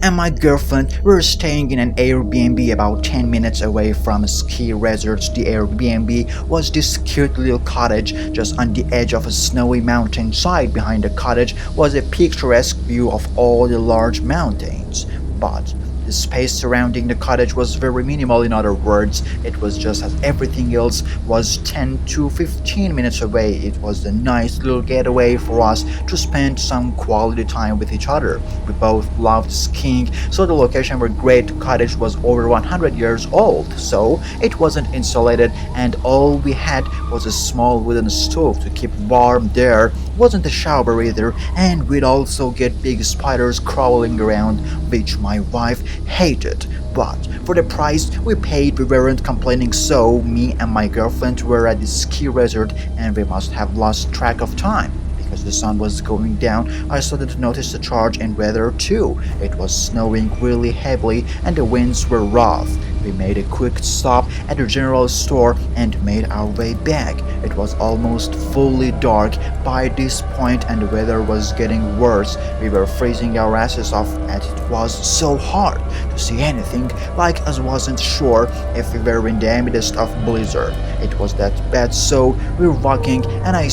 and my girlfriend were staying in an Airbnb about 10 minutes away from a ski resort. The Airbnb was this cute little cottage just on the edge of a snowy mountainside. Behind the cottage was a picturesque view of all the large mountains. But the space surrounding the cottage was very minimal. In other words, it was just as everything else was 10 to 15 minutes away. It was a nice little getaway for us to spend some quality time with each other. We both loved skiing, so the location were great. The cottage was over 100 years old, so it wasn't insulated, and all we had was a small wooden stove to keep warm there. Wasn't a shower either, and we'd also get big spiders crawling around, which my wife hated. But for the price we paid, we weren't complaining. So me and my girlfriend were at the ski resort, and we must have lost track of time. Because the sun was going down, I started to notice the change in weather too. It was snowing really heavily and the winds were rough. We made a quick stop at the general store and made our way back. It was almost fully dark by this point and the weather was getting worse. We were freezing our asses off and it was so hard to see anything, like I wasn't sure if we were in the midst of blizzard. It was that bad, so we were walking and I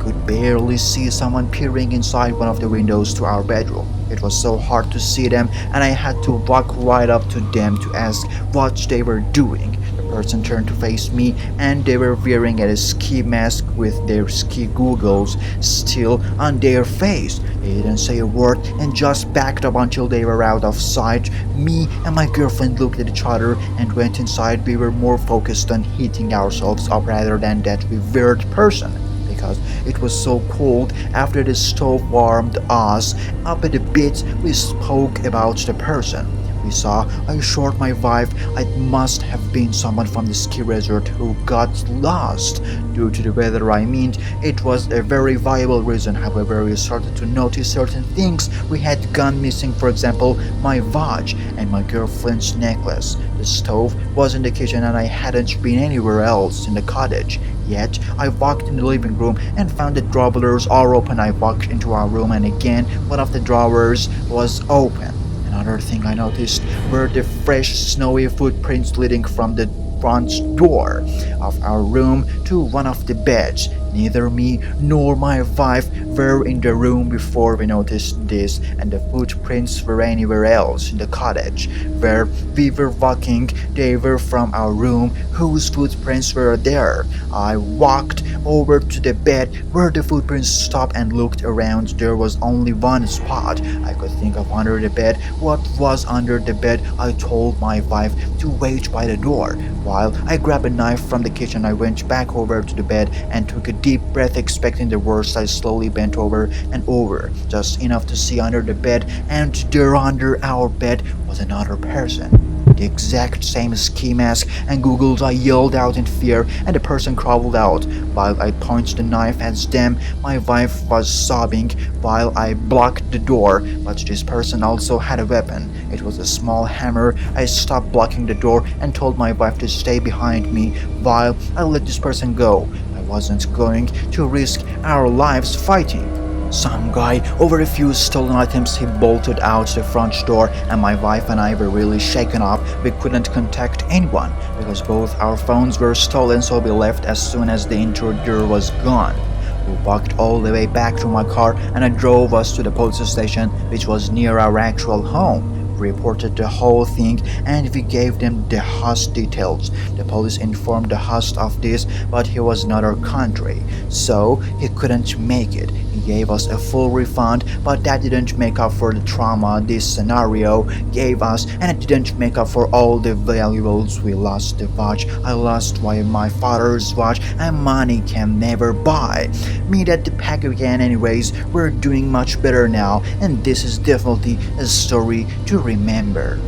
could barely see someone peering inside one of the windows to our bedroom. It was so hard to see them and I had to walk right up to them to ask what they were doing. The person turned to face me and they were wearing a ski mask with their ski goggles still on their face. They didn't say a word and just backed up until they were out of sight. Me and my girlfriend looked at each other and went inside. We were more focused on heating ourselves up rather than that weird person, because it was so cold. After the stove warmed us up a bit, we spoke about the person we saw. I assured my wife it must have been someone from the ski resort who got lost due to the weather. I mean, it was a very viable reason. However, we started to notice certain things we had gone missing. For example, my watch and my girlfriend's necklace. The stove was in the kitchen and I hadn't been anywhere else in the cottage. Yet, I walked in the living room and found the drawers are open. I walked into our room and again, one of the drawers was open. Another thing I noticed were the fresh snowy footprints leading from the front door of our room to one of the beds. Neither me nor my wife were in the room before we noticed this, and the footprints were anywhere else in the cottage where we were walking. They were from our room whose footprints were there. I walked over to the bed where the footprints stopped and looked around. There was only one spot I could think of under the bed. What was under the bed? I told my wife to wait by the door. While I grabbed a knife from the kitchen, I went back over to the bed and took a deep breath, expecting the worst. I slowly bent over and over, just enough to see under the bed, and there under our bed was another person. The exact same ski mask and goggles. I yelled out in fear and the person crawled out. While I pointed the knife at them, my wife was sobbing while I blocked the door, but this person also had a weapon. It was a small hammer. I stopped blocking the door and told my wife to stay behind me while I let this person go. I wasn't going to risk our lives fighting some guy over a few stolen items. He bolted out the front door and my wife and I were really shaken up. We couldn't contact anyone because both our phones were stolen, so we left as soon as the intruder was gone. We walked all the way back to my car and I drove us to the police station, which was near our actual home. We reported the whole thing and we gave them the host details. The police informed the host of this, but he was in another country, so he couldn't make it. He gave us a full refund, but that didn't make up for the trauma this scenario gave us, and it didn't make up for all the valuables we lost. The watch I lost was my father's watch, and money can never buy me that back again. Anyways, we're doing much better now, and this is definitely a story to remember.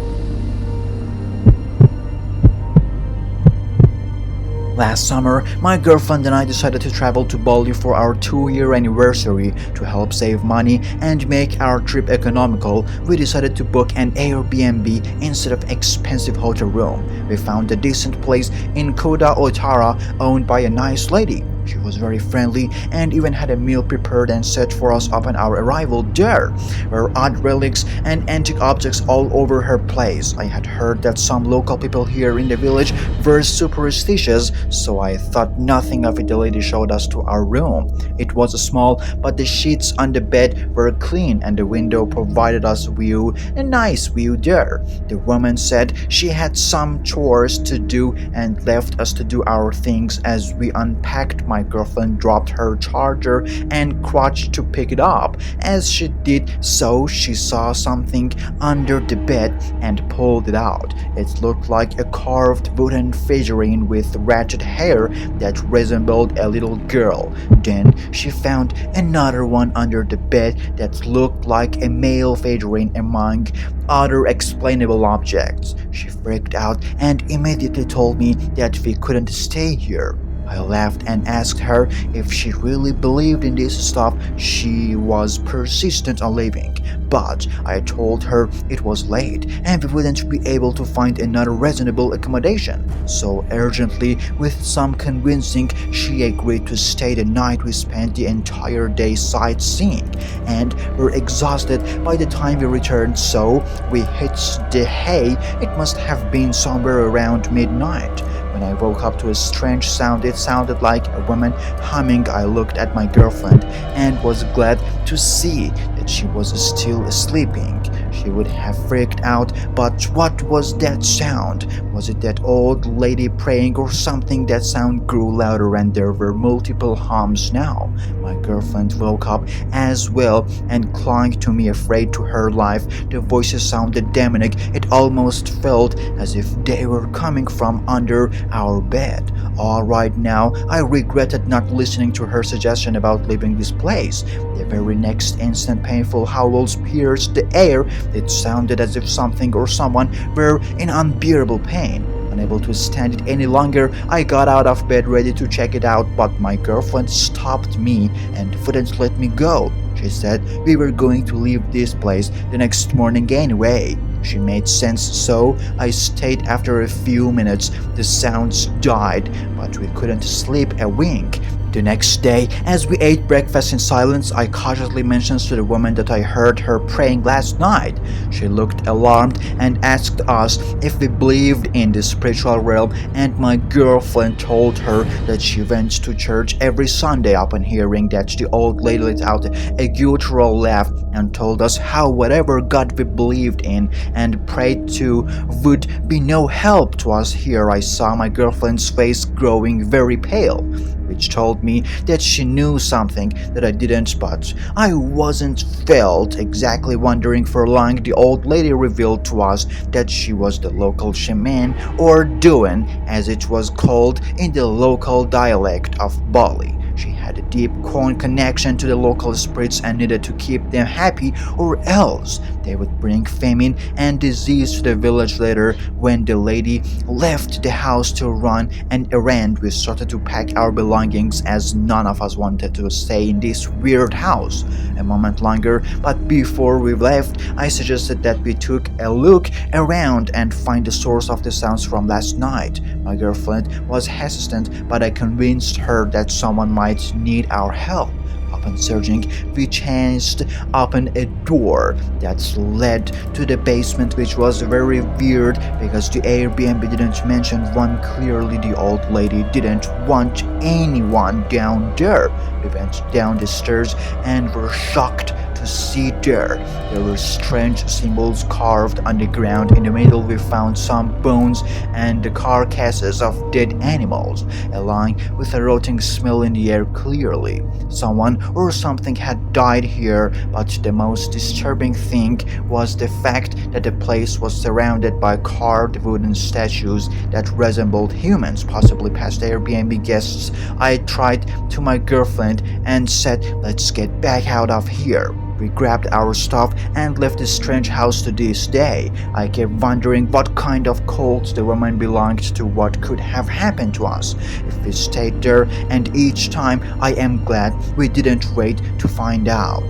Last summer, my girlfriend and I decided to travel to Bali for our 2-year anniversary. To help save money and make our trip economical, we decided to book an Airbnb instead of expensive hotel room. We found a decent place in Kuta Utara owned by a nice lady. She was very friendly and even had a meal prepared and set for us upon our arrival there. There were odd relics and antique objects all over her place. I had heard that some local people here in the village were superstitious, so I thought nothing of it. The lady showed us to our room. It was small, but the sheets on the bed were clean and the window provided us a nice view there. The woman said she had some chores to do and left us to do our things. As we unpacked, my girlfriend dropped her charger and crouched to pick it up. As she did so, she saw something under the bed and pulled it out. It looked like a carved wooden figurine with ratchet hair that resembled a little girl. Then she found another one under the bed that looked like a male figurine among other explainable objects. She freaked out and immediately told me that we couldn't stay here. I laughed and asked her if she really believed in this stuff. She was persistent on leaving, but I told her it was late and we wouldn't be able to find another reasonable accommodation. So urgently, with some convincing, she agreed to stay the night. We spent the entire day sightseeing and were exhausted by the time we returned, so we hitched the hay. It must have been somewhere around midnight. When I woke up to a strange sound, it sounded like a woman humming. I looked at my girlfriend and was glad to see that she was still sleeping. She would have freaked out, but what was that sound? Was it that old lady praying or something? That sound grew louder and there were multiple hums now. My girlfriend woke up as well and clung to me, afraid to her life. The voices sounded demonic. It almost felt as if they were coming from under our bed. All right, now I regretted not listening to her suggestion about leaving this place. The very next instant, painful howls pierced the air. It sounded as if something or someone were in unbearable pain. Unable to stand it any longer, I got out of bed ready to check it out, but my girlfriend stopped me and wouldn't let me go. She said we were going to leave this place the next morning anyway. She made sense, so I stayed. After a few minutes, the sounds died, but we couldn't sleep a wink. The next day, as we ate breakfast in silence, I cautiously mentioned to the woman that I heard her praying last night. She looked alarmed and asked us if we believed in the spiritual realm, and my girlfriend told her that she went to church every Sunday. Upon hearing that, the old lady let out a guttural laugh and told us how whatever God we believed in and prayed to would be no help to us here. I saw my girlfriend's face growing very pale, which told me that she knew something that I didn't, but I wasn't felt exactly wondering for long. The old lady revealed to us that she was the local shaman, or Duan as it was called in the local dialect of Bali. She had a deep connection to the local spirits and needed to keep them happy, or else they would bring famine and disease to the village. Later, when the lady left the house to run an errand, we started to pack our belongings as none of us wanted to stay in this weird house a moment longer. But before we left, I suggested that we took a look around and find the source of the sounds from last night. My girlfriend was hesitant, but I convinced her that someone might need our help. Upon searching, we chanced upon a door that led to the basement, which was very weird because the Airbnb didn't mention one clearly. The old lady didn't want anyone down there. We went down the stairs and were shocked to see there were strange symbols carved on the ground. In the middle we found some bones and the carcasses of dead animals, along with a rotting smell in the air. Clearly someone or something had died here, but the most disturbing thing was the fact that the place was surrounded by carved wooden statues that resembled humans, possibly past Airbnb guests. I tried to my girlfriend and said, "Let's get back out of here." We grabbed our stuff and left the strange house. To this day, I kept wondering what kind of cult the woman belonged to, what could have happened to us if we stayed there, and each time I am glad we didn't wait to find out.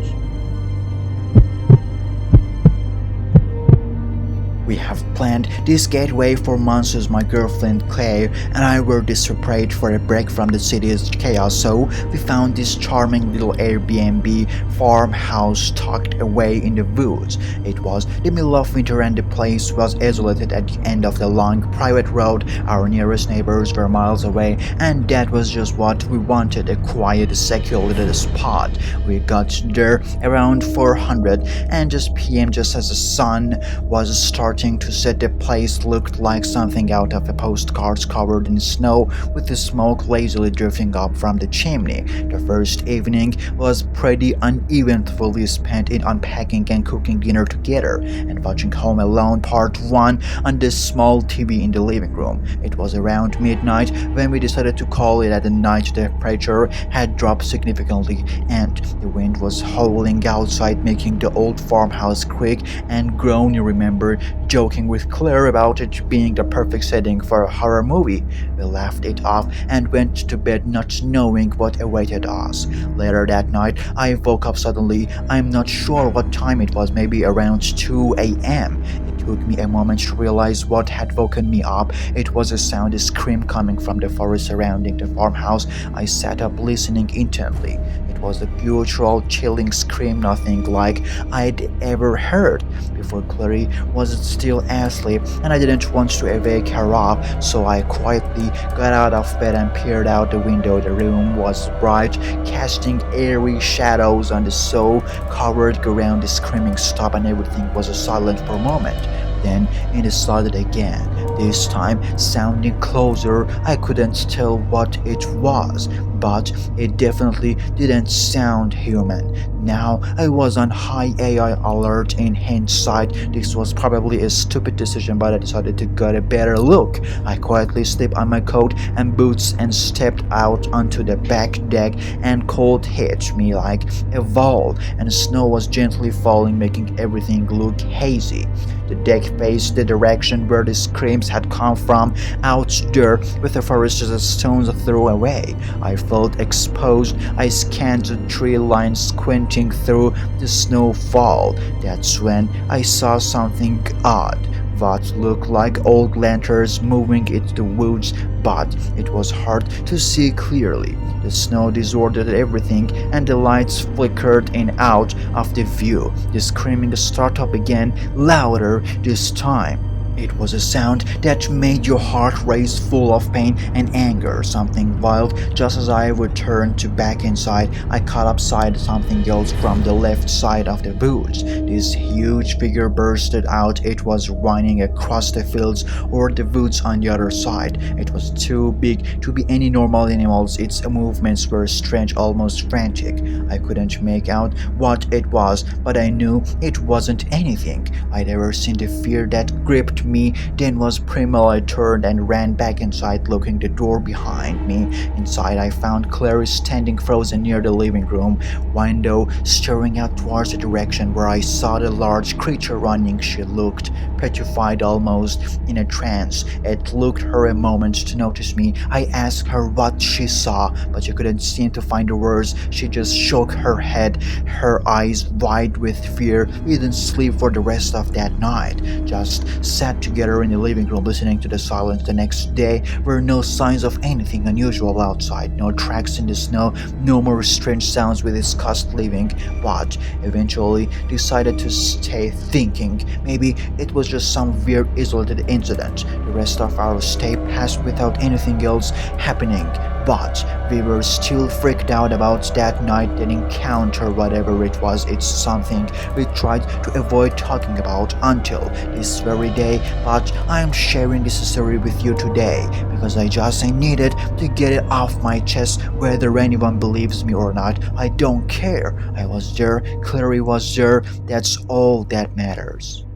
We have planned this getaway for months as my girlfriend Claire and I were desperate for a break from the city's chaos, so we found this charming little Airbnb farmhouse tucked away in the woods. It was the middle of winter and the place was isolated at the end of the long private road. Our nearest neighbors were miles away, and that was just what we wanted, a quiet, secure little spot. We got there around 400 and just PM just as the sun was starting to set. The place looked like something out of a postcard covered in snow, with the smoke lazily drifting up from the chimney. The first evening was pretty uneventfully spent in unpacking and cooking dinner together and watching Home Alone Part 1 on the small TV in the living room. It was around midnight when we decided to call it at night. The temperature had dropped significantly and the wind was howling outside, making the old farmhouse creak and groan. You remember joking with Claire about it being the perfect setting for a horror movie. We laughed it off and went to bed not knowing what awaited us. Later that night, I woke up suddenly. I'm not sure what time it was, maybe around 2 a.m. It took me a moment to realize what had woken me up. It was a sound, a scream coming from the forest surrounding the farmhouse. I sat up listening intently. It was a guttural, chilling scream, nothing like I'd ever heard before. Clary was still asleep, and I didn't want to wake her up, so I quietly got out of bed and peered out the window. The room was bright, casting eerie shadows on the snow-covered ground. The screaming stopped, and everything was silent for a moment. Then it started again, this time sounding closer. I couldn't tell what it was, but it definitely didn't sound human. Now I was on high AI alert. In hindsight, this was probably a stupid decision, but I decided to get a better look. I quietly slipped on my coat and boots and stepped out onto the back deck, and cold hit me like a wall, and snow was gently falling, making everything look hazy. The deck faced the direction where the screams had come from, out there with the forest just a stone's throw away. I felt exposed. I scanned the tree lines, squinting through the snowfall. That's when I saw something odd. What looked like old lanterns moving into the woods, but it was hard to see clearly. The snow disordered everything, and the lights flickered in out of the view. The screaming started up again, louder this time. It was a sound that made your heart race, full of pain and anger, something wild. Just as I would turn to back inside, I caught upside something else from the left side of the woods. This huge figure bursted out. It was running across the fields or the woods on the other side. It was too big to be any normal animals. Its movements were strange, almost frantic. I couldn't make out what it was, but I knew it wasn't anything I'd ever seen. The fear that gripped me then was primal. I turned and ran back inside, locking the door behind me. Inside, I found Clary standing frozen near the living room window, staring out towards the direction where I saw the large creature running. She looked petrified, almost in a trance. It took her a moment to notice me. I asked her what she saw, but she couldn't seem to find the words. She just shook her head, her eyes wide with fear. We didn't sleep for the rest of that night, just sat together in the living room listening to the silence. The next day were no signs of anything unusual outside, no tracks in the snow, no more strange sounds. We discussed leaving, but eventually decided to stay, thinking maybe it was just some weird isolated incident. The rest of our stay passed without anything else happening, but we were still freaked out about that night, that encounter, whatever it was. It's something we tried to avoid talking about until this very day, but I am sharing this story with you today because I just needed to get it off my chest. Whether anyone believes me or not, I don't care. I was there, Clary was there, that's all that matters.